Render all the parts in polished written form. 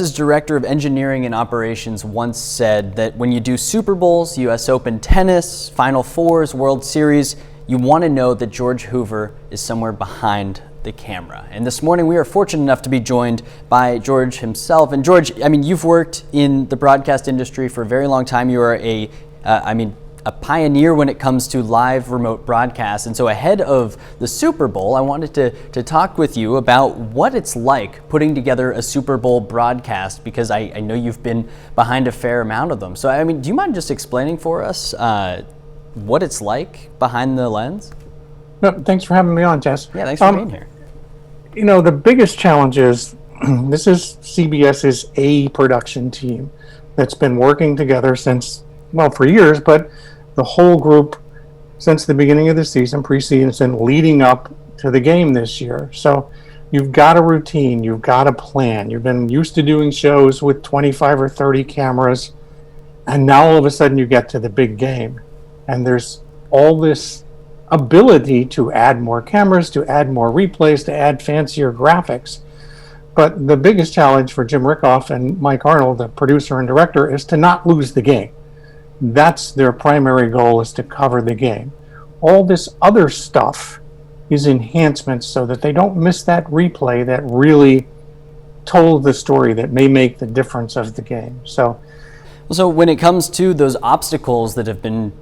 His director of engineering and operations once said that when you do Super Bowls, US Open tennis, Final Fours, World Series, you want to know that George Hoover is somewhere behind the camera. And this morning we are fortunate enough to be joined by George himself. And George, you've worked in the broadcast industry for a very long time. You are a pioneer when it comes to live remote broadcasts. And so ahead of the Super Bowl, I wanted to talk with you about what it's like putting together a Super Bowl broadcast, because I know you've been behind a fair amount of them. So, do you mind just explaining for us what it's like behind the lens? No, thanks for having me on, Jess. Yeah, thanks for being here. The biggest challenge is this is CBS's A production team that's been working together since, for years, but the whole group since the beginning of the season, preseason, leading up to the game this year. So you've got a routine, you've got a plan. You've been used to doing shows with 25 or 30 cameras, and now all of a sudden you get to the big game. And there's all this ability to add more cameras, to add more replays, to add fancier graphics. But the biggest challenge for Jim Rickoff and Mike Arnold, the producer and director, is to not lose the game. That's their primary goal, is to cover the game. All this other stuff is enhancements so that they don't miss that replay that really told the story that may make the difference of the game. So when it comes to those obstacles that have been,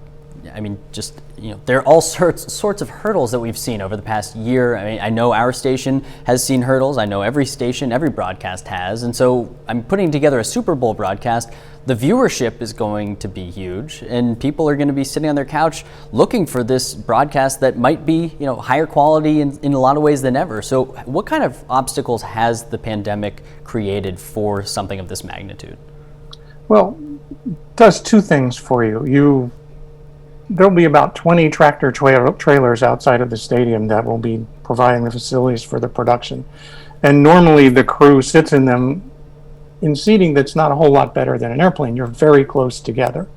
there are all sorts of hurdles that we've seen over the past year. I know our station has seen hurdles. I know every station, every broadcast has. And so I'm putting together a Super Bowl broadcast. The viewership is going to be huge, and people are going to be sitting on their couch looking for this broadcast that might be, higher quality in a lot of ways than ever. So what kind of obstacles has the pandemic created for something of this magnitude? Well, it does two things for you. There'll be about 20 tractor trailers outside of the stadium that will be providing the facilities for the production. And normally the crew sits in them in seating that's not a whole lot better than an airplane. You're very close together.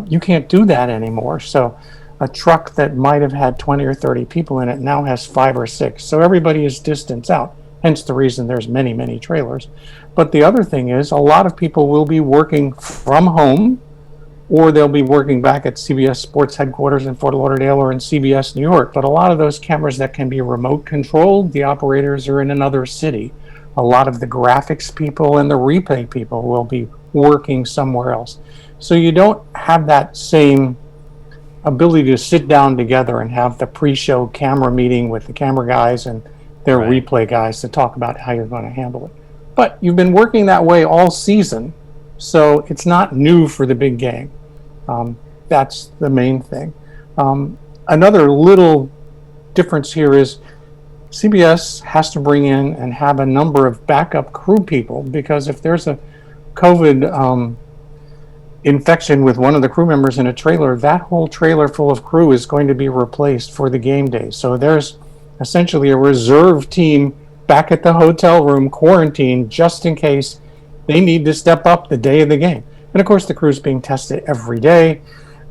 You can't do that anymore. So a truck that might have had 20 or 30 people in it now has 5 or 6. So everybody is distanced out. Hence the reason there's many, many trailers. But the other thing is, a lot of people will be working from home, or they'll be working back at CBS Sports headquarters in Fort Lauderdale or in CBS New York. But a lot of those cameras that can be remote controlled, the operators are in another city. A lot of the graphics people and the replay people will be working somewhere else. So you don't have that same ability to sit down together and have the pre-show camera meeting with the camera guys and their replay guys to talk about how you're going to handle it. But you've been working that way all season, so it's not new for the big game. That's the main thing. Another little difference here is CBS has to bring in and have a number of backup crew people, because if there's a COVID infection with one of the crew members in a trailer, that whole trailer full of crew is going to be replaced for the game day. So there's essentially a reserve team back at the hotel room quarantined just in case they need to step up the day of the game. And of course, the crew's being tested every day.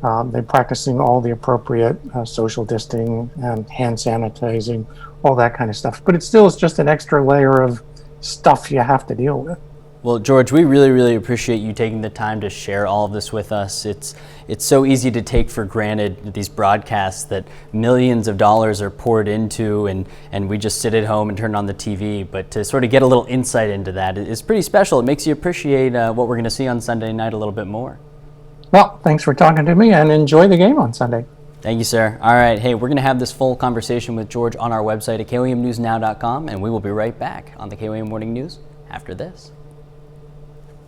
They're practicing all the appropriate social distancing and hand sanitizing, all that kind of stuff. But it still is just an extra layer of stuff you have to deal with. Well, George, we really, really appreciate you taking the time to share all of this with us. It's so easy to take for granted these broadcasts that millions of dollars are poured into, and we just sit at home and turn on the TV. But to sort of get a little insight into that is pretty special. It makes you appreciate what we're going to see on Sunday night a little bit more. Well, thanks for talking to me, and enjoy the game on Sunday. Thank you, sir. All right. Hey, we're going to have this full conversation with George on our website at KOAMNewsNow.com, and we will be right back on the KOAM Morning News after this.